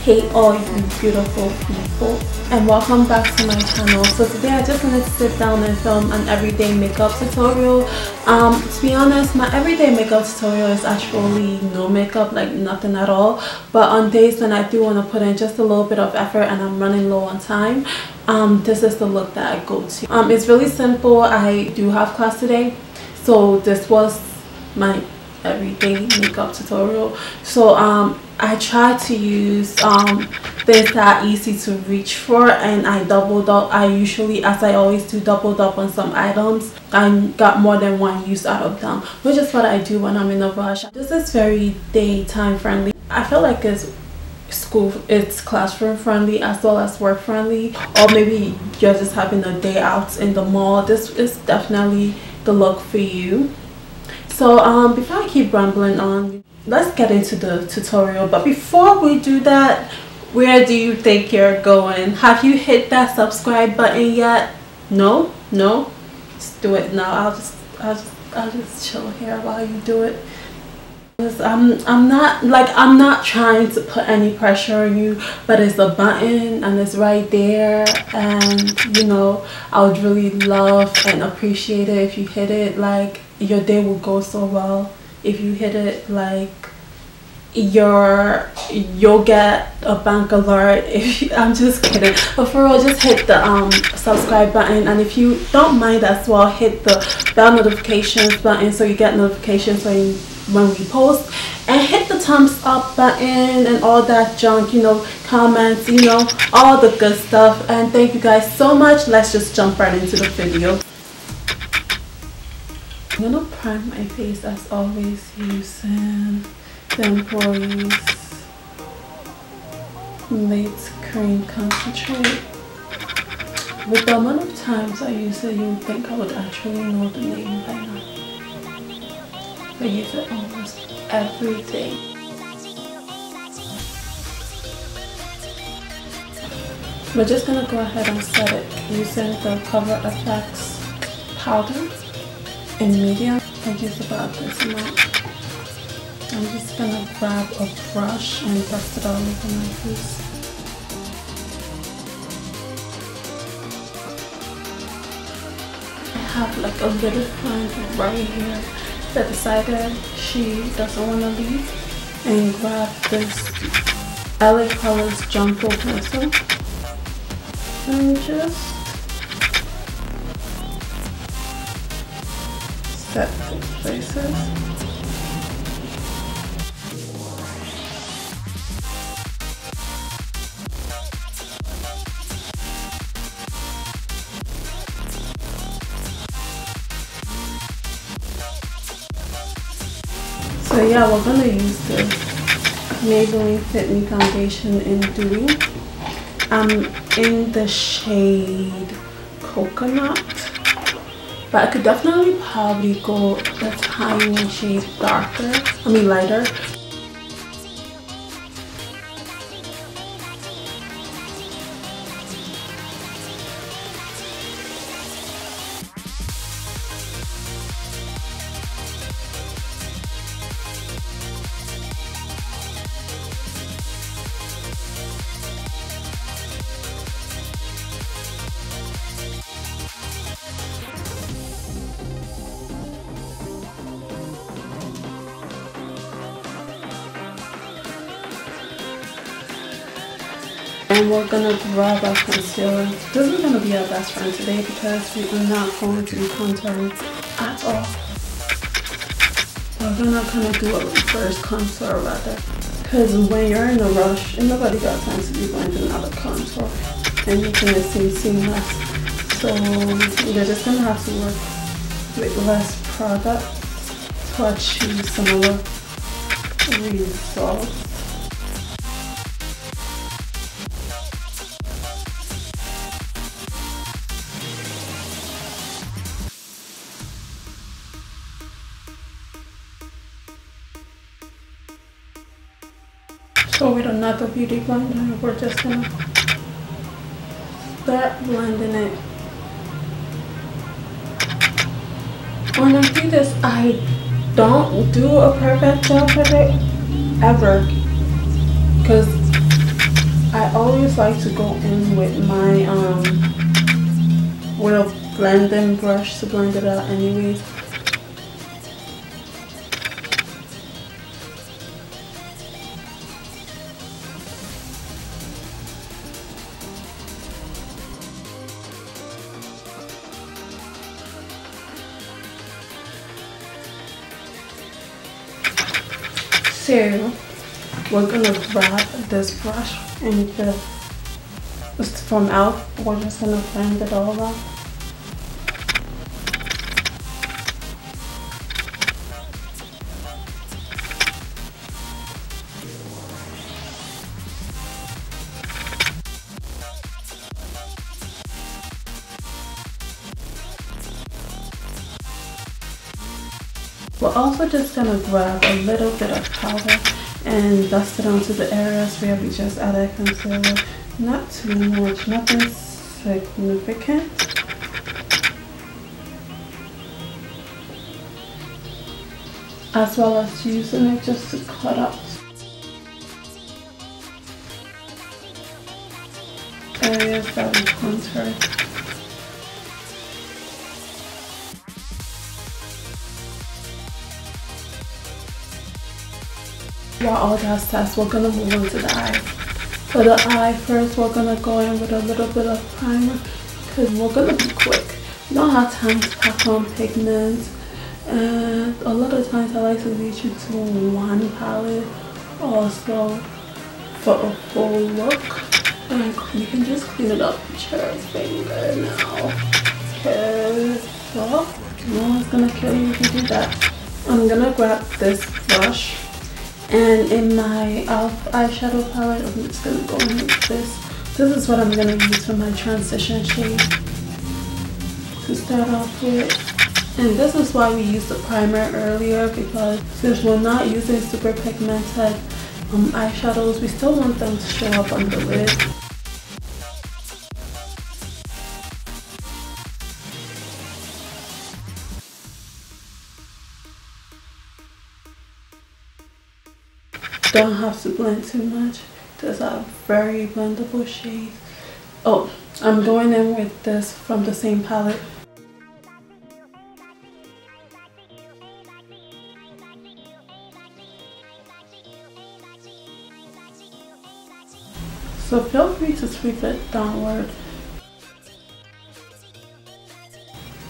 Hey all you beautiful people, and welcome back to my channel. So today I just wanted to sit down and film an everyday makeup tutorial. To be honest, my everyday makeup tutorial is actually no makeup, like nothing at all. But on days when I do want to put in just a little bit of effort and I'm running low on time, this is the look that I go to. It's really simple. I do have class today, so this was my everyday makeup tutorial. So I try to use things that are easy to reach for, and I doubled up. I usually, as I always do, doubled up on some items. I got more than one use out of them, which is what I do when I'm in a rush. This is very daytime friendly. I feel like it's classroom friendly as well as work friendly, or maybe you're just having a day out in the mall. This is definitely the look for you. So before I keep rambling on, let's get into the tutorial. But before we do that, where do you think you're going? Have you hit that subscribe button yet? No? Just do it now. I'll just chill here while you do it. I'm not trying to put any pressure on you, but it's a button and it's right there, and you know, I would really love and appreciate it if you hit it. Like, your day will go so well if you hit it. Like, you'll get a bank alert if you, I'm just kidding, but for real, just hit the subscribe button, and if you don't mind as well, hit the bell notifications button so you get notifications when we post, and hit the thumbs up button and all that junk, you know, comments, you know, all the good stuff. And thank you guys so much. Let's just jump right into the video. I'm gonna prime my face as always using the Employees Lait-creme concentrate. With the amount of times I use it, you would think I would actually know the name by now. I use it almost every day. We're just gonna go ahead and set it using the Cover FX powder in medium. I use about this amount. I'm just gonna grab a brush and dust it all over my face. I have like a little friend right here that decided she doesn't want to leave, and grab this LA Colors Jumbo pencil and just set the places. So yeah, we're gonna use the Maybelline Fit Me foundation in DEWY. I'm in the shade Coconut, but I could definitely probably go a tiny shade lighter. And we're gonna grab our concealer. This is gonna be our best friend today because we are not going to be contouring at all. We're gonna kind of do a reverse contour rather, because when you're in a rush and nobody got time to be going through another contour, and making it seem seamless. So you're just gonna have to work with less product to achieve similar results. So with another beauty blender, we're just gonna start blending it. When I do this, I don't do a perfect job of it ever, because I always like to go in with my with a blending brush to blend it out anyways. So we're gonna grab this brush and it's from e.l.f. We're just gonna blend it all out. We're also just gonna grab a little bit of powder and dust it onto the areas where we just added concealer. Not too much, nothing significant. As well as using it just to cut up areas that we contoured. While all that's done, we're gonna move on to the eye. For the eye, first we're gonna go in with a little bit of primer because we're gonna be quick. We don't have time to pack on pigments, and a lot of times I like to lead you to one palette also for a full look. And you can just clean it up with your finger now. Okay, so no one's gonna kill you if you do that. I'm gonna grab this brush. And in my e.l.f. eyeshadow palette, I'm just going to go in with this. This is what I'm going to use for my transition shade to start off with. And this is why we used the primer earlier, because since we're not using super pigmented eyeshadows, we still want them to show up on the lid. Don't have to blend too much. These are very blendable shades. Oh, I'm going in with this from the same palette. So feel free to sweep it downward.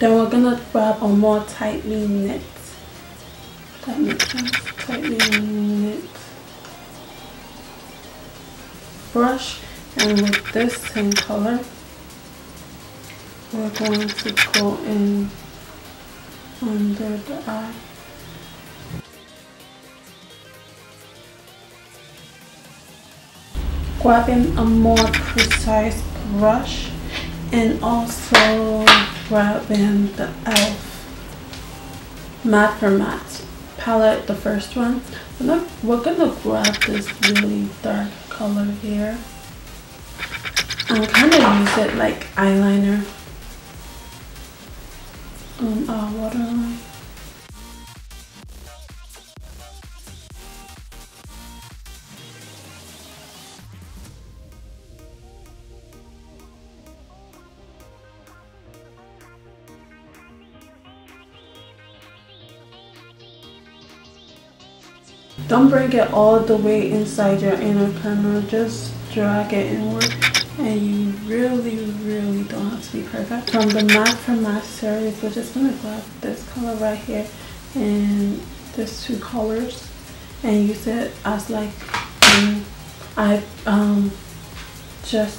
Then we're gonna grab a more tightly knit. That makes sense. Tightly knit brush, and with this same color we're going to go in under the eye. Grabbing a more precise brush and also grabbing the e.l.f. Matte for Matte palette, the first one. We're gonna grab this really dark color here and kind of use it like eyeliner on our waterline. Don't bring it all the way inside your inner corner, just drag it inward, and you really don't have to be perfect. From the Matte for Matte series, we're just going to grab this color right here and these two colors and use it as like, just,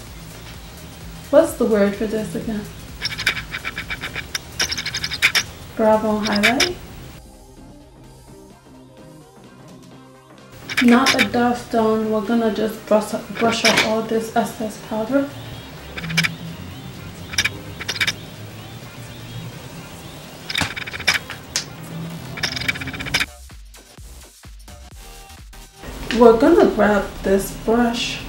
what's the word for this again? Brow highlight. Not a dust on, we're gonna just brush off all this excess powder. We're gonna grab this brush,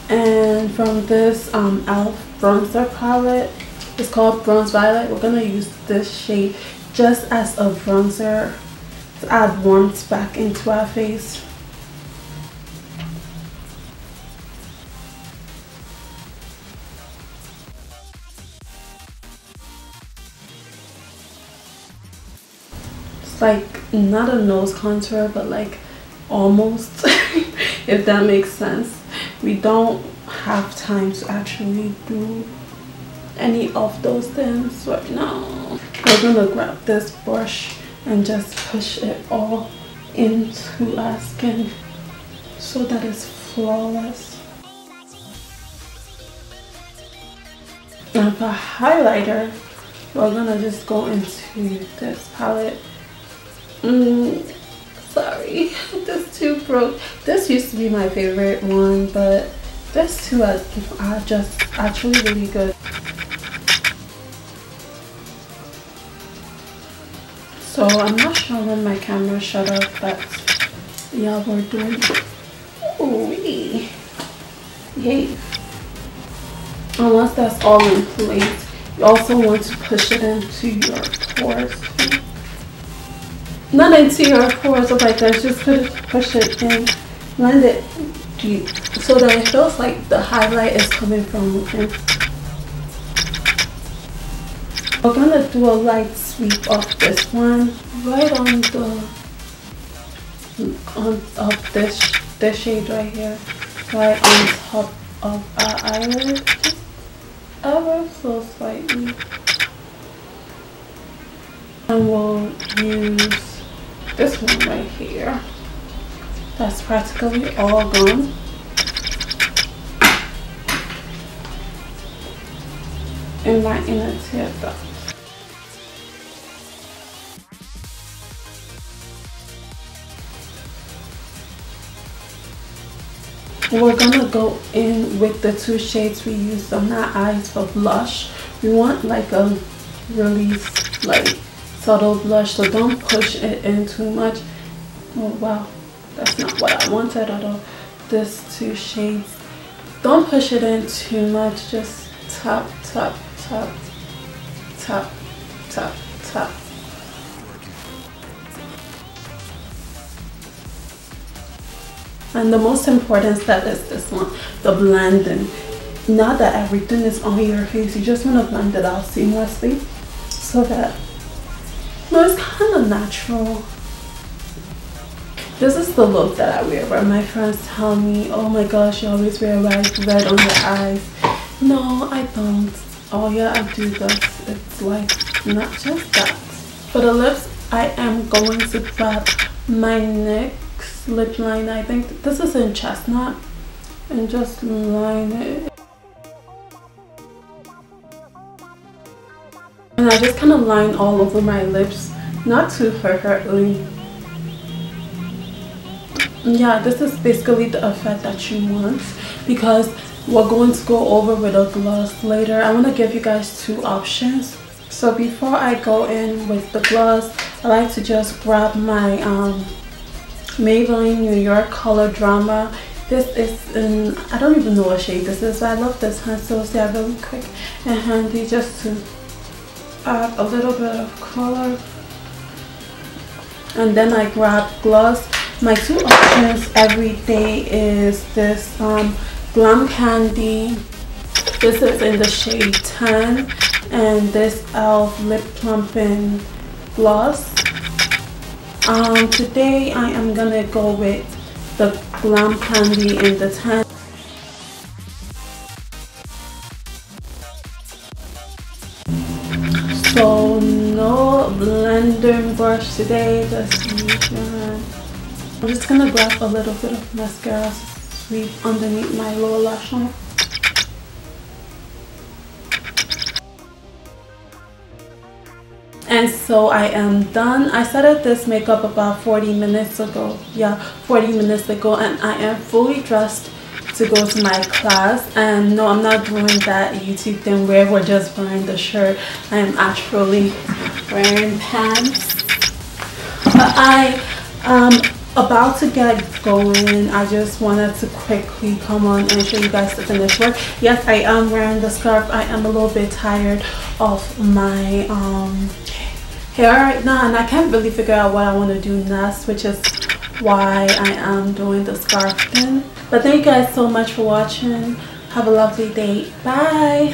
and from this e.l.f. bronzer palette, it's called Bronze Violet. We're gonna use this shade just as a bronzer to add warmth back into our face. like not a nose contour, but like almost, if that makes sense. We don't have time to actually do any of those things right now. We're gonna grab this brush and just push it all into our skin so that it's flawless. And for highlighter, we're gonna just go into this palette. Sorry, this too broke. This used to be my favorite one, but this two are just actually really good. So I'm not sure when my camera shut off, but yeah, we're doing. Ooh, yay! And once that's all in place, you also want to push it into your pores. Not into your pores, oh my gosh, just push it in, blend it deep so that it feels like the highlight is coming from within. We're gonna do a light sweep of this one right on this shade right here, right on top of our eyelid, just ever so slightly. And we'll use this one right here. That's practically all gone. In my inner tear duct. We're gonna go in with the two shades we used on our eyes for blush. We want like a really like subtle blush, so don't push it in too much. Oh wow, that's not what I wanted at all. These two shades, don't push it in too much, just tap, tap, tap, tap, tap, tap. And the most important step is this one, the blending. Now that everything is on your face, you just want to blend it out seamlessly so that it's kind of natural. This is the look that I wear where my friends tell me, oh my gosh, you always wear red on your eyes. No, I don't. Oh yeah, I do this. It's like not just that. For the lips, I am going to grab my NYX lip liner. I think this is in Chestnut, and just line it. And I just kind of line all over my lips, not too hurtly. Yeah, this is basically the effect that you want, because we're going to go over with a gloss later. I want to give you guys two options. So before I go in with the gloss, I like to just grab my Maybelline New York Color Drama. This is in, I don't even know what shade this is, but I love this pencil. So yeah, really quick and handy just to add a little bit of color. And then I grab gloss. My two options every day is this Glam Candy. This is in the shade 10, and this e.l.f. Lip Plumping Gloss. Today I am gonna go with the Glam Candy in the 10. So no blending brush today, just use your hand. I'm just gonna grab a little bit of mascara sweep underneath my lower lash line. And so I am done. I started this makeup about 40 minutes ago. Yeah, 40 minutes ago, and I am fully dressed to go to my class. And no, I'm not doing that YouTube thing where we're just wearing the shirt. I am actually wearing pants. But I about to get going. I just wanted to quickly come on and show you guys the finished work. Yes, I am wearing the scarf. I am a little bit tired of my hair right now, and I can't really figure out what I want to do next, which is why I am doing the scarf thing. But thank you guys so much for watching. Have a lovely day. Bye.